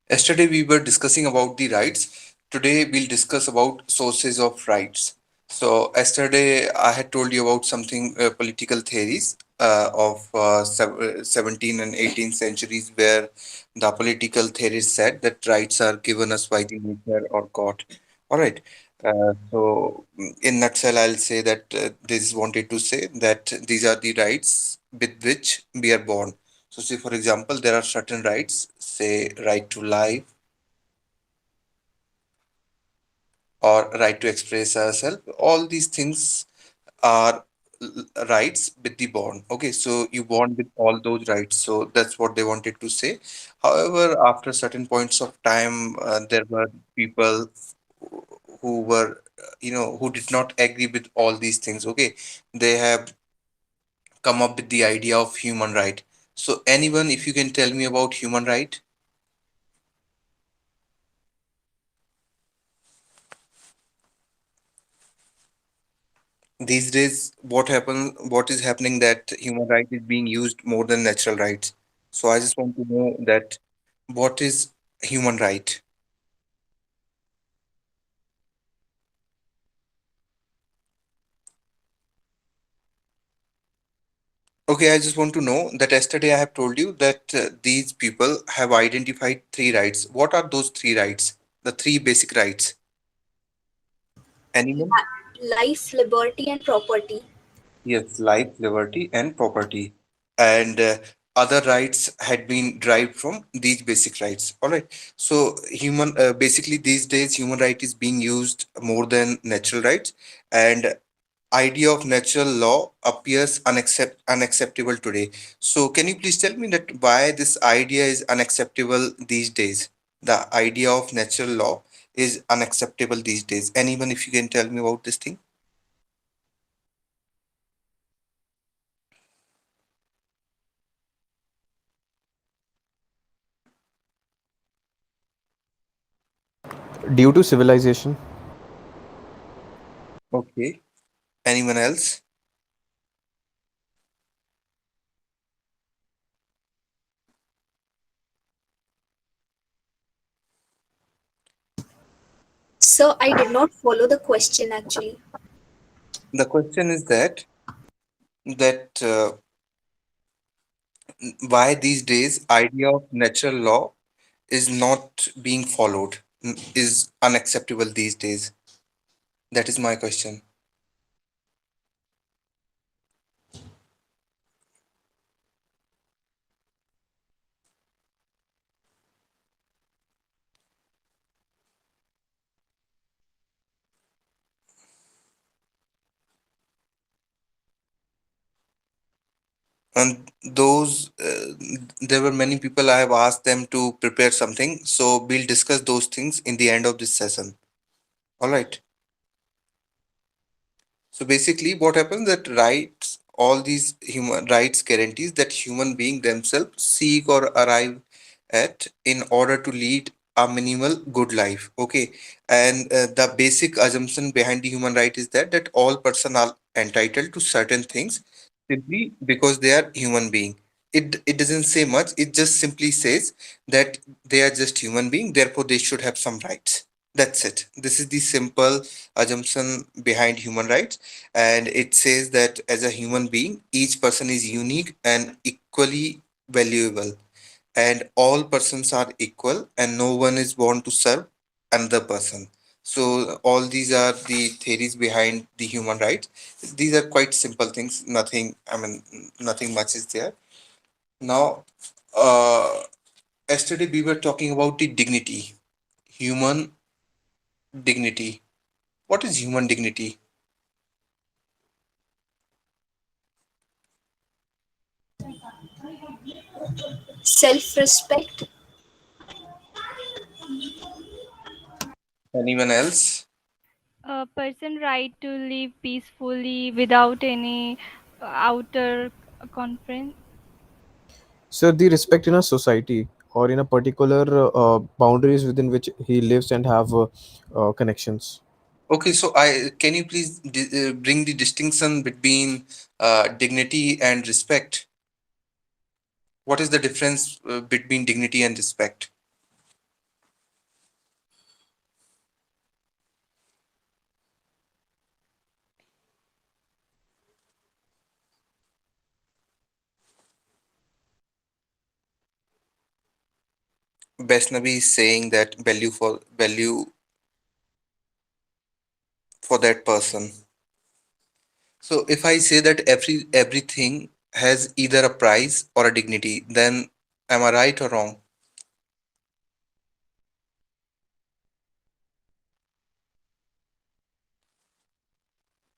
Yesterday we were discussing about the rights. Today we'll discuss about sources of rights. So yesterday I had told you about something political theories of 17th and 18th centuries where the political theories said that rights are given us by the nature or God. All right. In nutshell, I'll say that this wanted to say that these are the rights with which we are born. So, say for example, there are certain rights, say right to life or right to express ourselves. All these things are rights with the born. Okay, so you born with all those rights. So that's what they wanted to say. However, after certain points of time, there were people who were, who did not agree with all these things. Okay, they have come up with the idea of human right. So, anyone, if you can tell me about human right? These days what is happening that human right is being used more than natural rights. So I just want to know that what is human right. Okay, I just want to know that yesterday I have told you that these people have identified three rights. What are those three rights, the three basic rights? Anyone? Life, liberty, and property. Yes, life, liberty, and property. And other rights had been derived from these basic rights. All right. So, basically, these days, human right is being used more than natural rights. And idea of natural law appears unacceptable today. So, can you please tell me that why this idea is unacceptable these days? The idea of natural law is unacceptable these days. Anyone, if you can tell me about this thing? Due to civilization. Okay. Anyone else? So I did not follow the question actually. The question is that why these days idea of natural law is not being followed, is unacceptable these days. That is my question. And those there were many people, I have asked them to prepare something, so we'll discuss those things in the end of this session. All right. So basically, what happens that rights, all these human rights guarantees that human being themselves seek or arrive at in order to lead a minimal good life. Okay, and the basic assumption behind the human right is that all person are entitled to certain things simply because they are human being. It doesn't say much. It just simply says that they are just human being. Therefore, they should have some rights. That's it. This is the simple assumption behind human rights, and it says that as a human being each person is unique and equally valuable, and all persons are equal and no one is born to serve another person. So all these are the theories behind the human rights. These are quite simple things, nothing, I mean, nothing much is there. Now, yesterday we were talking about the dignity, human dignity. What is human dignity? Self-respect. Anyone else? A person right to live peacefully without any outer conference. So the respect in a society or in a particular boundaries within which he lives and have connections. Okay, so I can you please bring the distinction between dignity and respect? What is the difference between dignity and respect? Vaishnavi is saying that value for that person. So if I say that everything has either a price or a dignity, then am I right or wrong?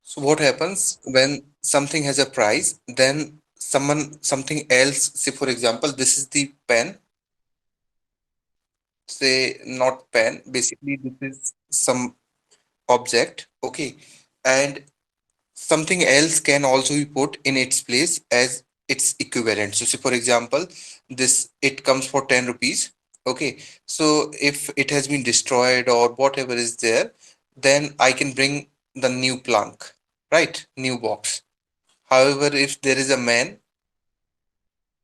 So what happens when something has a price, then something else, say for example, this is the pen, say not pen, basically this is some object, okay, and something else can also be put in its place as its equivalent. So say for example, this it comes for 10 rupees, okay, so if it has been destroyed or whatever is there, then I can bring the new plank, right, new box. However, if there is a man,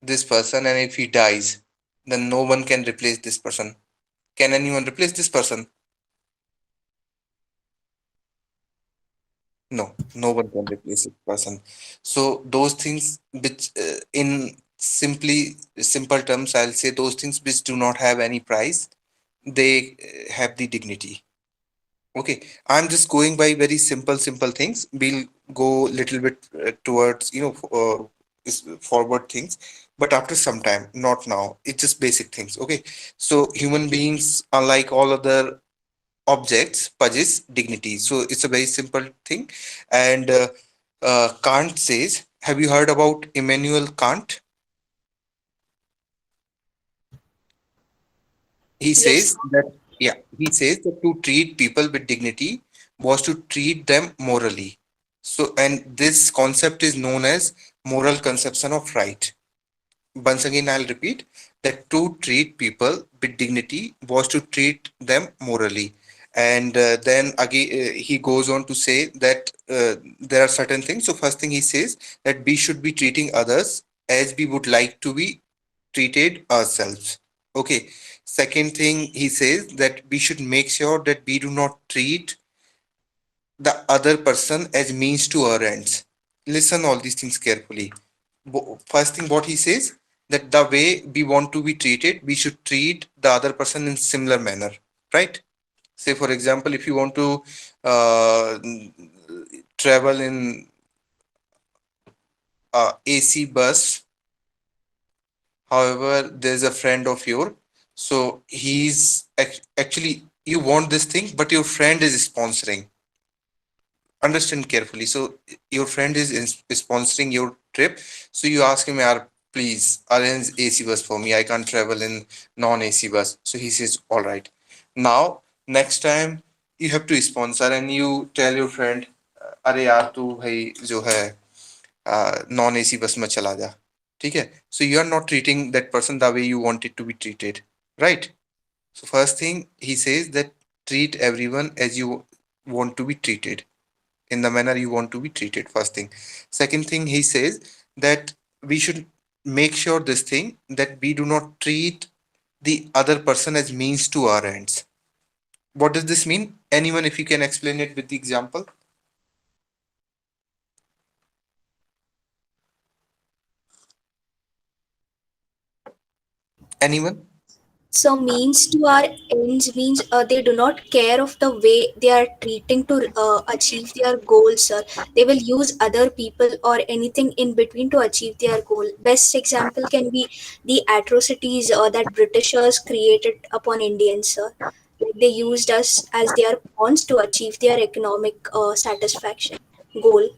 this person, and if he dies, then no one can replace this person. Can anyone replace this person? No, no one can replace this person. So those things which, in simple terms, I'll say those things which do not have any price, they have the dignity. Okay, I'm just going by very simple things. We'll go little bit towards forward things, but after some time, not now. It's just basic things. Okay, so human beings, unlike all other objects, possess dignity. So it's a very simple thing. And Kant says, have you heard about Immanuel Kant? He Yes, says that, yeah, he says that to treat people with dignity was to treat them morally. So, and this concept is known as moral conception of right. Once again, I'll repeat that to treat people with dignity was to treat them morally. And then again, he goes on to say that there are certain things. So, first thing he says that we should be treating others as we would like to be treated ourselves. Okay. Second thing he says that we should make sure that we do not treat the other person as means to our ends. Listen all these things carefully. First thing what he says that the way we want to be treated, we should treat the other person in similar manner, right? Say for example, if you want to uh, travel in AC bus, however, there's a friend of yours, so actually you want this thing, but your friend is sponsoring. Understand carefully. So your friend is sponsoring your trip, so you ask him, "Yaar, please arrange AC bus for me. I can't travel in non-AC bus." So he says, "All right." Now next time you have to sponsor and you tell your friend, "अरे यार तू भाई जो है non AC bus में चला जा." ठीक है, so you are not treating that person the way you want it to be treated, right? So first thing he says that treat everyone as you want to be treated, in the manner you want to be treated. First thing. Second thing he says that we should make sure this thing that we do not treat the other person as means to our ends. What does this mean? Anyone, if you can explain it with the example? Anyone? so means to our ends means they do not care of the way they are treating to achieve their goals, sir. They will use other people or anything in between to achieve their goal. Best example can be the atrocities that Britishers created upon Indians, sir. Like they used us as their pawns to achieve their economic satisfaction goal.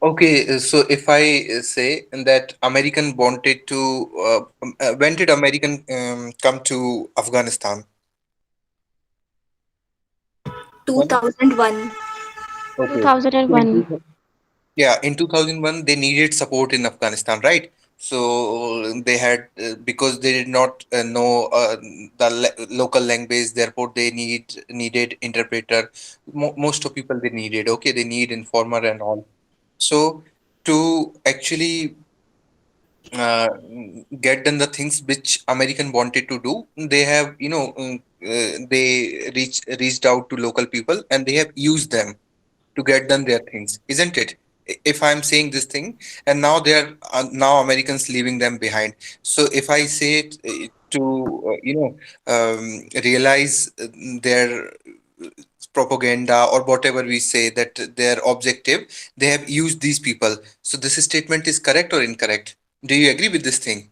Okay, so if I say that American wanted to, when did American come to Afghanistan? When? 2001. Okay. So in 2001. Yeah, in 2001, they needed support in Afghanistan, right? So they had, because they did not know the local language, therefore they needed interpreter. Most of people they needed, okay, they need informer and all. So to actually get done the things which American wanted to do, they have, they reached out to local people and they have used them to get done their things, isn't it? If I'm saying this thing, and now they are now Americans leaving them behind. So if I say it, to realize their propaganda or whatever we say that their objective, they have used these people. So this statement is correct or incorrect? Do you agree with this thing?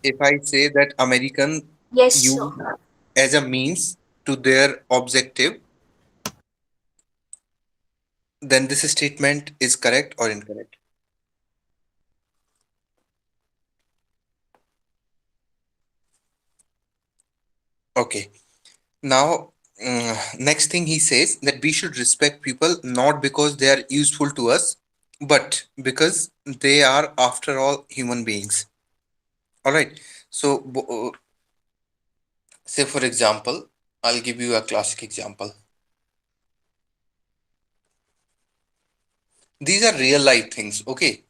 If I say that American Yes, sir. use as a means to their objective, then this statement is correct or incorrect? Okay. Now, next thing he says that we should respect people not because they are useful to us, but because they are, after all, human beings. All right. So, say for example, I'll give you a classic example. These are real life things, okay?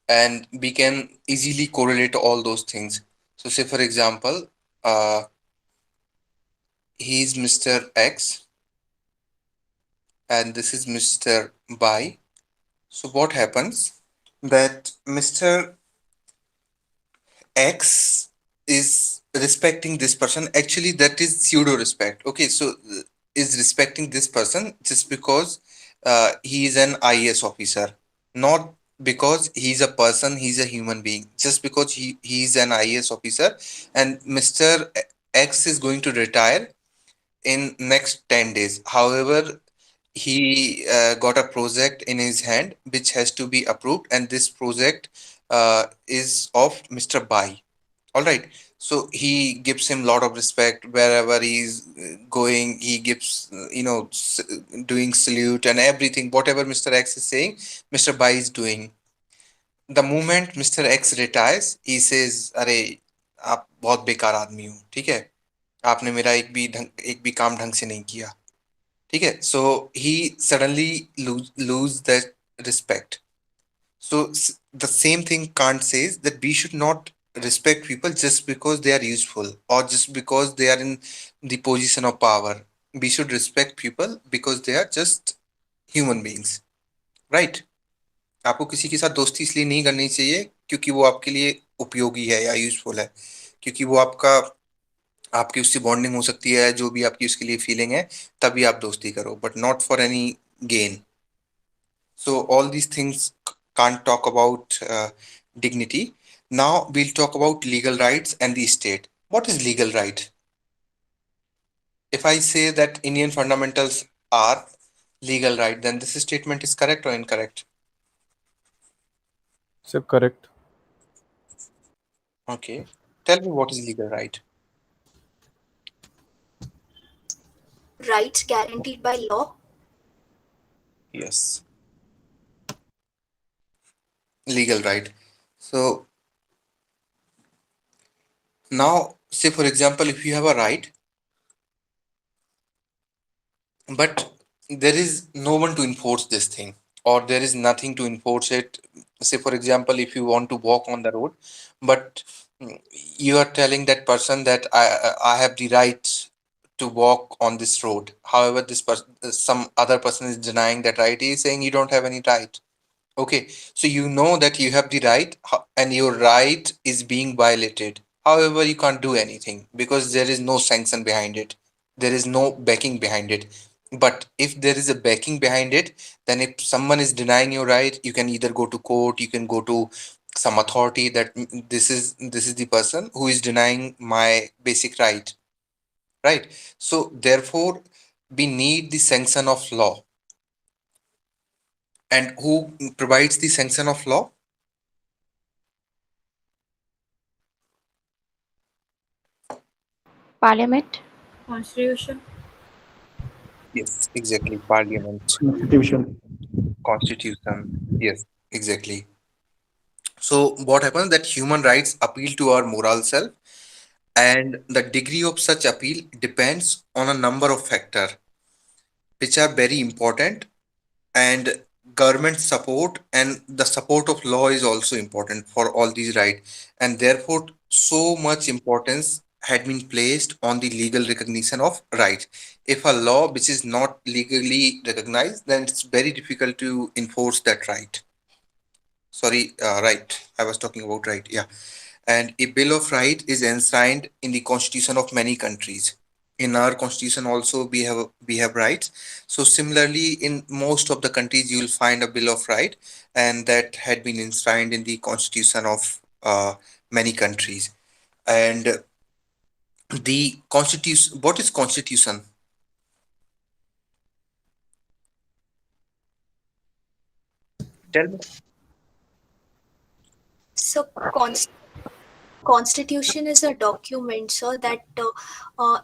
And we can easily correlate all those things. So, say for example, he's Mr. X and this is Mr. Y. So, what happens that Mr. X is respecting this person. Actually, that is pseudo respect. Okay, so is respecting this person just because he is an IAS officer, not because he's a person, he's a human being. Just because he is an IAS officer, and Mr. X is going to retire in next 10 days. However, he got a project in his hand which has to be approved, and this project is of Mr. Bai. All right. So he gives him a lot of respect wherever he's going. He gives, doing salute and everything. Whatever Mr. X is saying, Mr. Bai is doing. The moment Mr. X retires, he says, "अरे आप बहुत बेकार आदमी हो, ठीक है? आपने मेरा एक भी काम ढंग से नहीं किया, ठीक है?" So he suddenly lose that respect. So the same thing Kant says that we should not respect people just because they are useful or just because they are in the position of power. We should respect people because they are just human beings, right? आपको किसी के साथ दोस्ती इसलिए नहीं करनी चाहिए क्योंकि वो आपके लिए उपयोगी है या यूजफुल है, क्योंकि वो आपका आपकी उससे बॉन्डिंग हो सकती है, जो भी आपकी उसके लिए फीलिंग है, तभी आप दोस्ती करो, but not for any gain. So all these things can't talk about dignity. Now we'll talk about legal rights and the state. What is legal right? If I say that Indian fundamentals are legal right, then this statement is correct or incorrect? So correct. Okay. Tell me what is legal right. Rights guaranteed by law. Yes, legal right. So now, say for example, if you have a right, but there is no one to enforce this thing, or there is nothing to enforce it. Say for example, if you want to walk on the road, but you are telling that person that I have the right to walk on this road. However, this person, some other person is denying that right. He is saying you don't have any right. Okay, so you know that you have the right, and your right is being violated. However, you can't do anything because there is no sanction behind it. There is no backing behind it. But if there is a backing behind it, then if someone is denying your right, you can either go to court, you can go to some authority that this is the person who is denying my basic right, right? So therefore, we need the sanction of law. And who provides the sanction of law? Parliament. Constitution. Yes, exactly. Parliament, Constitution. constitution. Yes, exactly. So what happens that human rights appeal to our moral self, and the degree of such appeal depends on a number of factors which are very important, and government support and the support of law is also important for all these rights, and therefore so much importance had been placed on the legal recognition of rights. If a law which is not legally recognized, then it's very difficult to enforce that right. Sorry, right, I was talking about right, yeah. And a bill of right is enshrined in the constitution of many countries. In our constitution also we have rights. So similarly, in most of the countries you will find a bill of right, and that had been enshrined in the constitution of many countries. And the constitution, what is constitution? Tell me. So, Constitution is a document, sir, that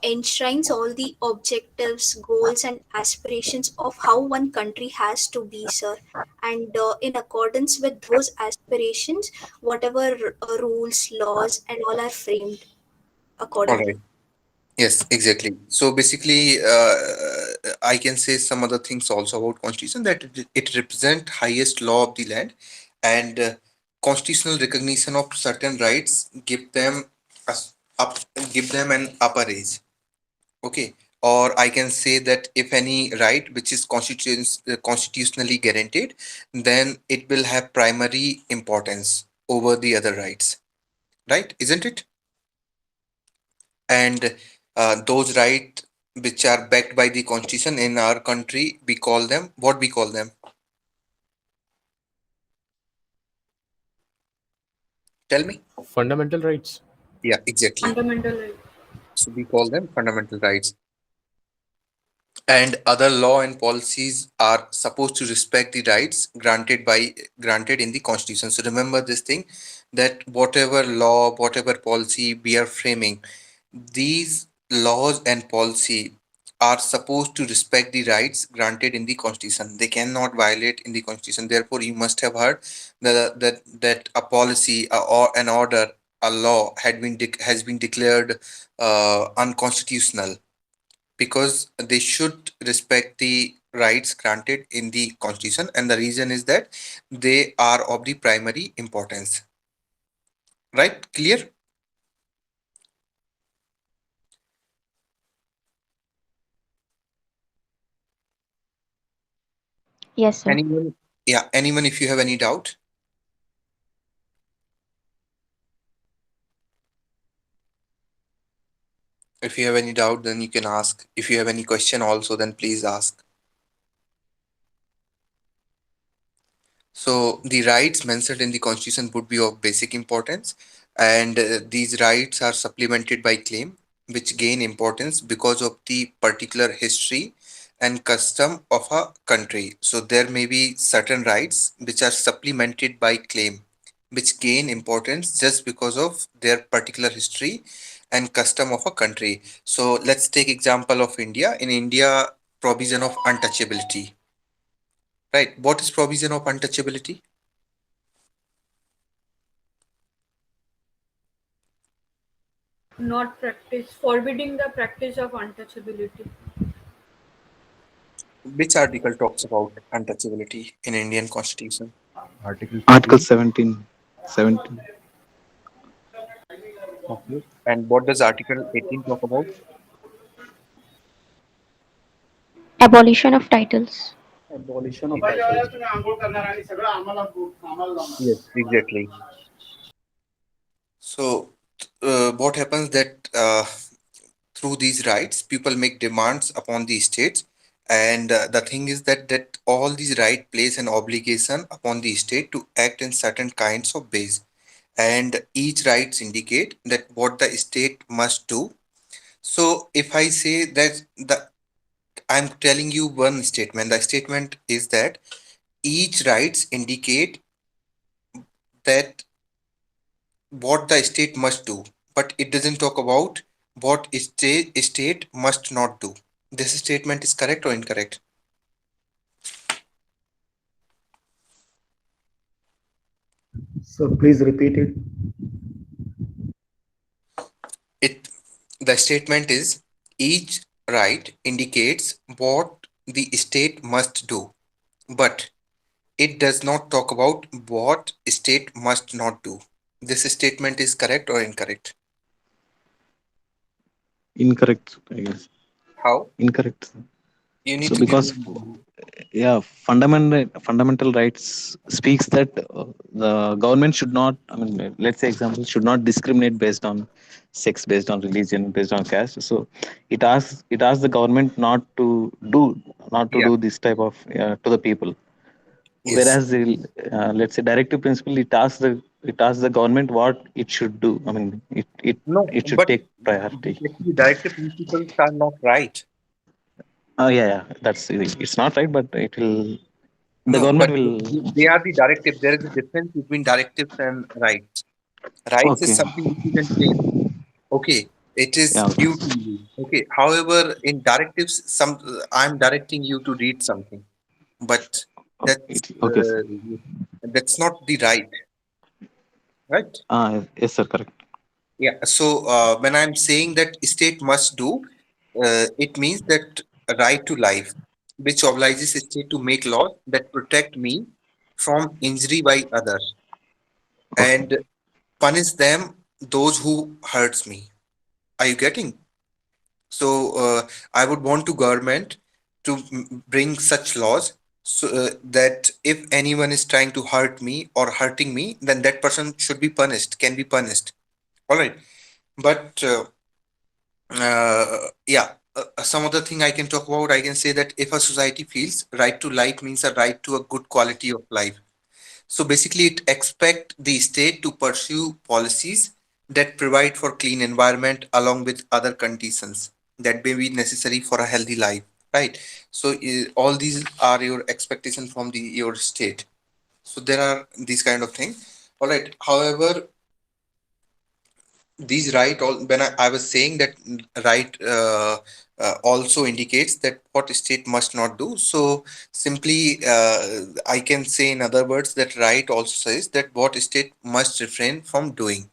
enshrines all the objectives, goals, and aspirations of how one country has to be, sir. And in accordance with those aspirations, whatever rules, laws, and all are framed All accordingly. right. Yes, exactly. So basically, I can say some other things also about constitution, that it represent highest law of the land, and constitutional recognition of certain rights give them up, give them an upper age. Okay, or I can say that if any right which is constitutionally guaranteed, then it will have primary importance over the other rights. Right? Isn't it? And those rights which are backed by the constitution in our country, we call them, what we call them? Tell me. Fundamental rights. Yeah, exactly. Fundamental right. So we call them fundamental rights. And other law and policies are supposed to respect the rights granted in the constitution. So remember this thing, that whatever law, whatever policy we are framing, these laws and policy are supposed to respect the rights granted in the constitution. They cannot violate in the constitution. Therefore you must have heard that a policy, or an order, a law has been declared unconstitutional, because they should respect the rights granted in the constitution, and the reason is that they are of the primary importance. Right? Clear? Yes, sir. Anyone? Yeah, anyone, if you have any doubt? If you have any doubt, then you can ask. If you have any question also, then please ask. So the rights mentioned in the constitution would be of basic importance, and these rights are supplemented by claim, which gain importance because of the particular history and custom of a country. So there may be certain rights which are supplemented by claim, which gain importance just because of their particular history and custom of a country. So let's take example of India. In India, provision of untouchability. Right. What is provision of untouchability? Not practice. Forbidding the practice of untouchability. Which article talks about untouchability in Indian Constitution? Article Article 15. 17. 17. Okay. And what does Article 18 talk about? Abolition of titles. Abolition of Yes, titles. yes, exactly. So, what happens that through these rights, people make demands upon the states, and the thing is that all these rights place an obligation upon the state to act in certain kinds of ways, and each rights indicate that what the state must do. So, if I say that I'm telling you one statement. The statement is that each rights indicate that what the state must do, but it doesn't talk about what state must not do. This statement is correct or incorrect? So please repeat it. It The statement is each right indicates what the state must do, but it does not talk about what state must not do. This statement is correct or incorrect? Incorrect, I guess. How? Incorrect. You need So to give because me. yeah, fundamental rights speaks that the government should not. I mean, let's say example should not discriminate based on sex, based on religion, based on caste. So it asks the government Yeah. not to do this type of to the people. Yes. Whereas let's say directive principle, it asks the government what it should do. I mean, No, it should but take priority. actually, directive principles are not right. Oh yeah, yeah, it's not right, but it will. The No, government but will. they are the directive. There is a difference between directives and rights. Rights is Okay. something which you can change. Okay, it is Yeah. due to you. Okay. However, in directives, I'm directing you to read something, but Okay. that's Okay, sir. that's not the right, right? Yes, sir. Correct. Yeah. So when I'm saying that state must do, it means that a right to life, which obliges state to make laws that protect me from injury by others Okay. and punish them those who hurts me. Are you getting? So I would want to government to bring such laws so that if anyone is trying to hurt me or hurting me, then that person should be punished, can be punished. All right. But yeah, some other thing I can talk about, I can say that if a society feels right to life means a right to a good quality of life. So basically, it expect the state to pursue policies that provide for clean environment along with other conditions that may be necessary for a healthy life, right? So all these are your expectation from the your state. So there are these kind of things. All right. However, these right all when I was saying that right also indicates that what state must not do. So simply I can say in other words that right also says that what state must refrain from doing.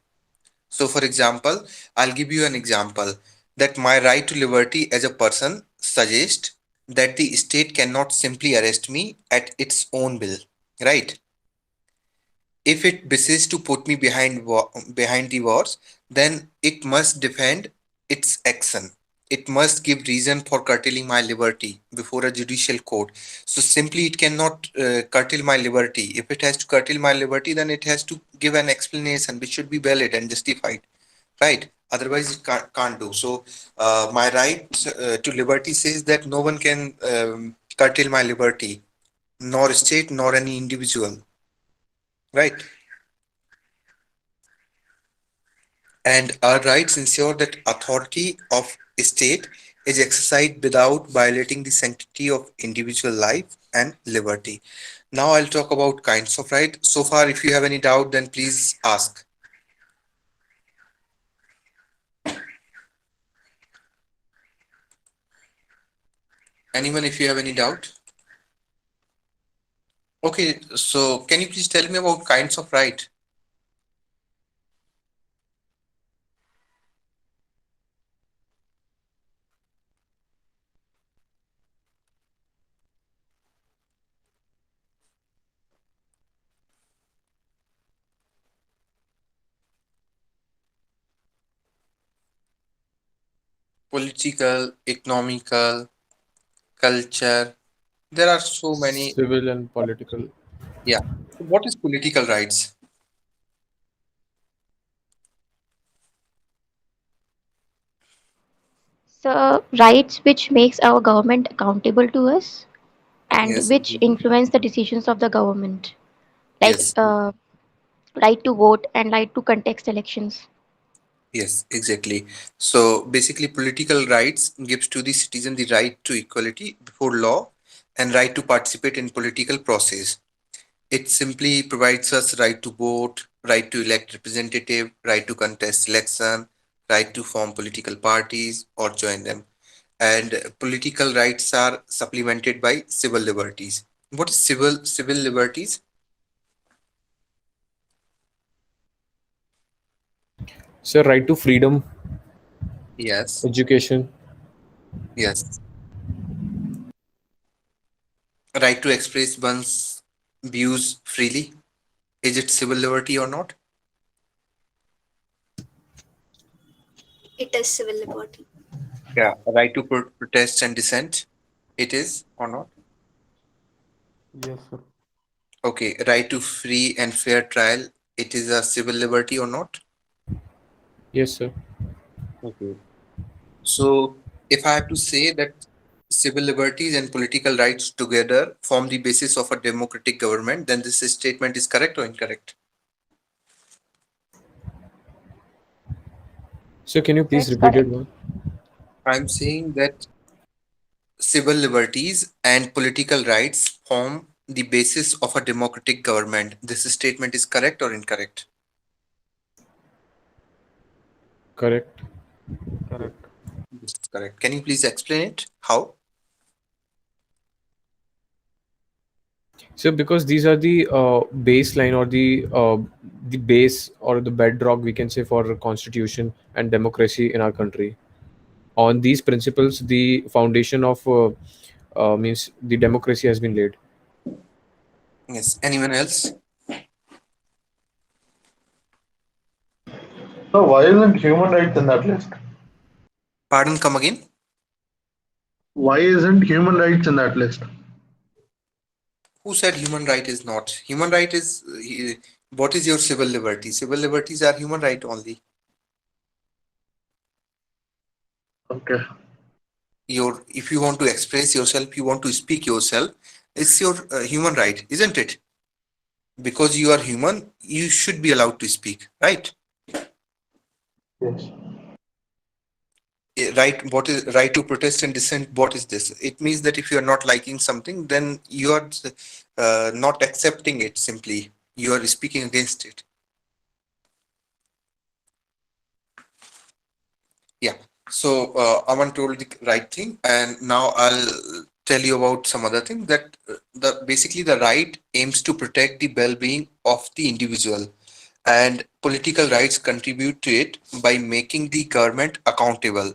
So for example, I'll give you an example that my right to liberty as a person suggests that the state cannot simply arrest me at its own will, right? If it wishes to put me behind the wars, then it must defend its action. It must give reason for curtailing my liberty before a judicial court. So simply it cannot curtail my liberty. If it has to curtail my liberty, then it has to give an explanation which should be valid and justified, right? Otherwise, it can't do. So my right to liberty says that no one can curtail my liberty, nor state, nor any individual, right? And our rights ensure that authority of state is exercised without violating the sanctity of individual life and liberty. Now I'll talk about kinds of right. So far, if you have any doubt, then please ask. Anyone, if you have any doubt? Okay, so can you please tell me about kinds of right? Political, economical, culture. There are so many. Civil and political. Yeah. So what is political rights? So rights which makes our government accountable to us and Yes. which influence the decisions of the government, like Yes. right to vote and right to contest elections. Yes, exactly. So basically, political rights gives to the citizen the right to equality before law and right to participate in political process. It simply provides us right to vote, right to elect representative, right to contest election, right to form political parties or join them. And political rights are supplemented by civil liberties. What is civil liberties? So right to freedom, Yes, education, yes. Right to express one's views freely. Is it civil liberty or not? It is civil liberty. Yeah, right to protest and dissent. It is or not? Yes, sir. Okay, right to free and fair trial. It is a civil liberty or not? Yes, sir. Okay. So, if I have to say that civil liberties and political rights together form the basis of a democratic government, then this statement is correct or incorrect? So can you please It's repeat it correct. one? I'm saying that civil liberties and political rights form the basis of a democratic government. This statement is correct or incorrect? Correct. Yeah, this is correct. Can you please explain it? How? So because these are the baseline or the base or the bedrock, we can say, for constitution and democracy in our country. On these principles, the foundation of means the democracy has been laid. Yes. Anyone else? So why isn't human rights in that list? Pardon, come again. Why isn't human rights in that list? Who said human right is not? Human right is what is your civil liberty? Civil liberties are human right only. Okay. Your if you want to express yourself, you want to speak yourself, it's your human right, isn't it? Because you are human, you should be allowed to speak, right? Yes. Right, what is right to protest and dissent? What is this? It means that if you are not liking something, then you are not accepting it, simply you are speaking against it. Yeah. So Aman told the right thing, and now I'll tell you about some other thing that the basically the right aims to protect the well-being of the individual, and political rights contribute to it by making the government accountable.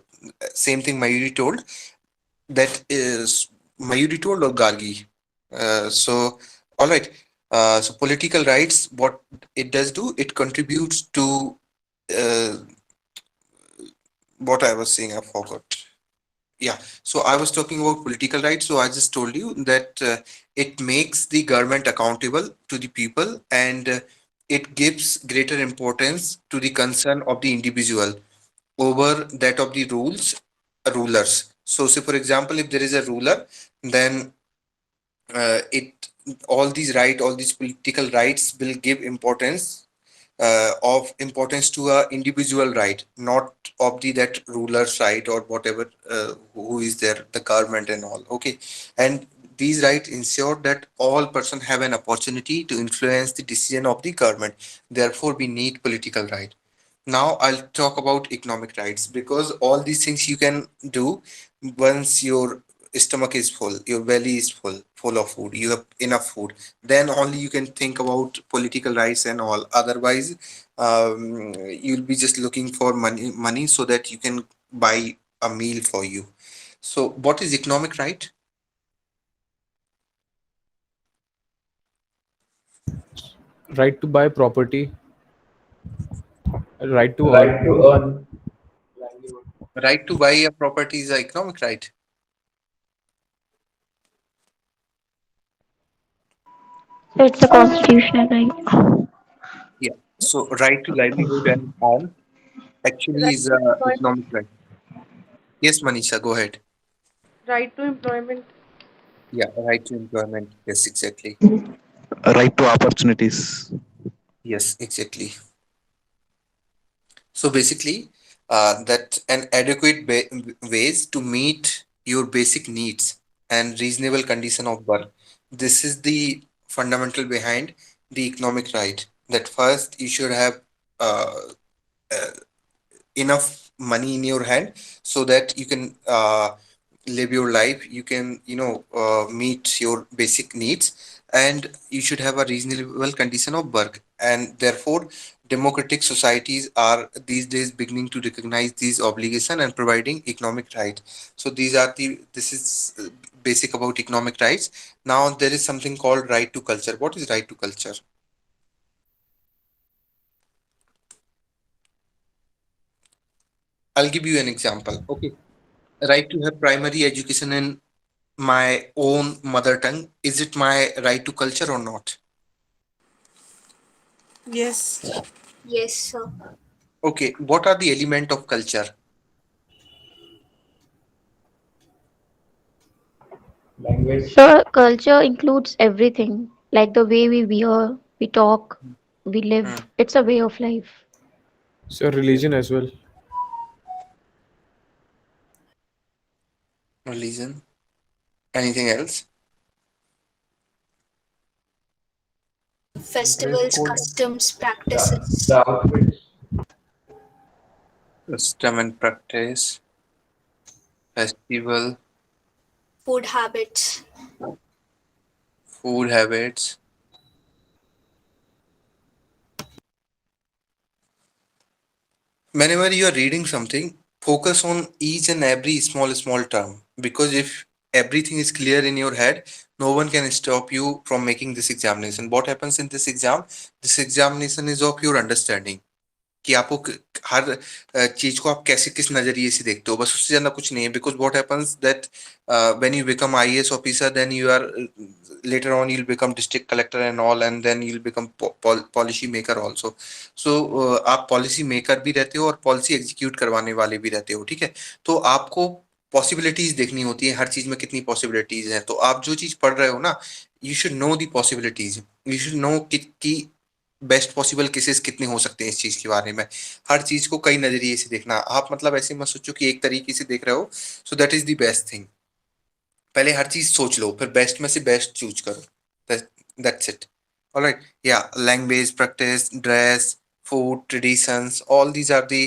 Same thing Mayuri told. That is Mayuri told or Gargi. So all right. So political rights, what it does do, it contributes to uh, what I was saying. I forgot. Yeah, so I was talking about political rights. So I just told you that it makes the government accountable to the people, and it gives greater importance to the concern of the individual over that of the rulers. So, say for example, if there is a ruler, then it all these political rights will give importance to a individual right, not of the that ruler's right or whatever who is there, the government and all. Okay, and these rights ensure that all person have an opportunity to influence the decision of the government. Therefore, we need political right. Now I'll talk about economic rights, because all these things you can do once your stomach is full, your belly is full of food, you have enough food, then only you can think about political rights and all. Otherwise, you'll be just looking for money so that you can buy a meal for you. So, what is economic right? Right to buy property, right to earn. Right to earn. Right to buy a property is a economic right. So it's a constitutional right. Yeah. So, right to livelihood and all actually Right is to a employment. economic right. Yes, Manisha, go ahead. Right to employment. Yeah, right to employment. Yes, exactly. Right to opportunities. Yes, exactly. So basically, that an adequate ways to meet your basic needs and reasonable condition of work. This is the fundamental behind the economic right. That first you should have uh, uh, enough money in your hand so that you can live your life, you can meet your basic needs, and you should have a reasonable condition of work. And therefore democratic societies are these days beginning to recognize these obligations and providing economic rights. So this is basic about economic rights. Now there is something called right to culture. What is right to culture? I'll give you an example. Okay, right to have primary education in my own mother tongue, is it my right to culture or not? Yes. Yes, sir. Okay, what are the element of culture? So culture includes everything, like the way we wear, we talk, we Hmm. live. It's a way of life. So religion as well. Religion. Anything else? Festivals, customs, practices, Custom and practice, festival, food habits. food habits. Whenever you are reading something, focus on each and every small term, because if everything is clear in your head, no one can stop you from making this examination. What happens in this exam? This examination is of your understanding, कि आपको हर चीज को आप कैसे किस नजरिए से देखते हो, बस उससे ज्यादा कुछ नहीं है. Because what happens that when you become IAS officer, then you are later on you'll become district collector and all, and then you'll become policy maker also. So आप पॉलिसी मेकर भी रहते हो और पॉलिसी एग्जीक्यूट करवाने वाले भी रहते हो, ठीक है. तो आपको पॉसिबिलिटीज देखनी होती है, हर चीज में कितनी पॉसिबिलिटीज हैं. तो आप जो चीज पढ़ रहे हो ना, you should know the possibilities, you should know कि बेस्ट पॉसिबल केसेस कितने हो सकते हैं इस चीज के बारे में. हर चीज को कई नजरिए से देखना. आप मतलब ऐसे मत सोचो कि एक तरीके से देख रहे हो. So that is the best thing. पहले हर चीज सोच लो, फिर बेस्ट में से बेस्ट चूज करो. That's it. ऑलराइट. या language, practice, dress, food, traditions, all these are the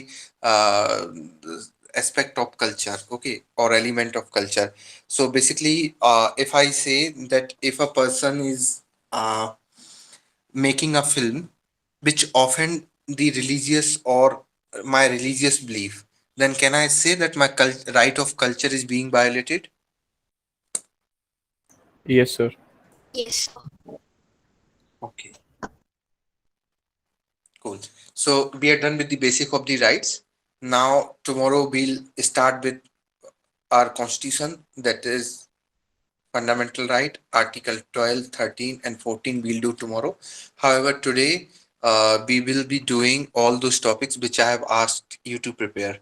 aspect of culture, okay, or element of culture. So basically, if I say that if a person is uh, making a film which offend the religious or my religious belief, then can I say that my right of culture is being violated? Yes, sir. Yes, sir. Okay, cool. So we are done with the basic of the rights. Now tomorrow we'll start with our constitution, that is fundamental right, article 12, 13 and 14 we'll do tomorrow. However, today we will be doing all those topics which I have asked you to prepare.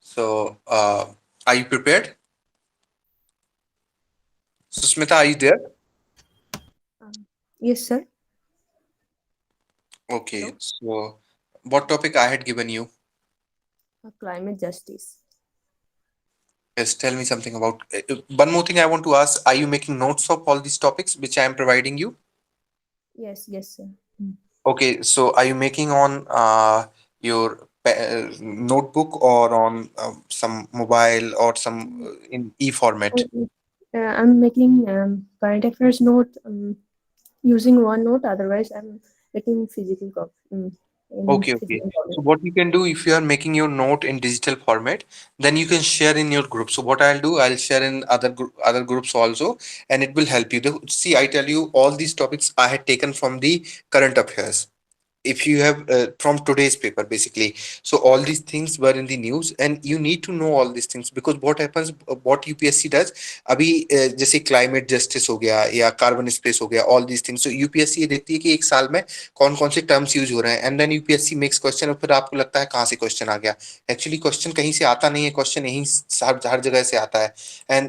So, are you prepared? Susmita, are you there? Yes, sir. Okay, Hello. so what topic I had given you? Climate justice. Yes, tell me something about. One more thing I want to ask: are you making notes of all these topics which I am providing you? Yes, yes, sir. Okay, so are you making on your notebook or on some mobile or some in e-format? I'm making current affairs note using OneNote. Otherwise, I'm making physical copy in Okay, okay. physical copy. So what you can do, if you are making your note in digital format, then you can share in your group. So what I'll do, I'll share in other groups also, and it will help you. See, I tell you, all these topics I had taken from the current affairs. If you have from today's paper basically, so all these things were in the news and you need to know all these things, because what happens, what UPSC does अभी जैसे climate justice हो गया या carbon space हो गया, all these things. So UPSC ये देखती है कि एक साल में कौन कौन से टर्म्स यूज हो रहे हैं, and then UPSC makes question, और फिर आपको लगता है कहाँ से क्वेश्चन आ गया. एक्चुअली क्वेश्चन कहीं से आता नहीं है, क्वेश्चन यहीं हर जगह से आता है. एंड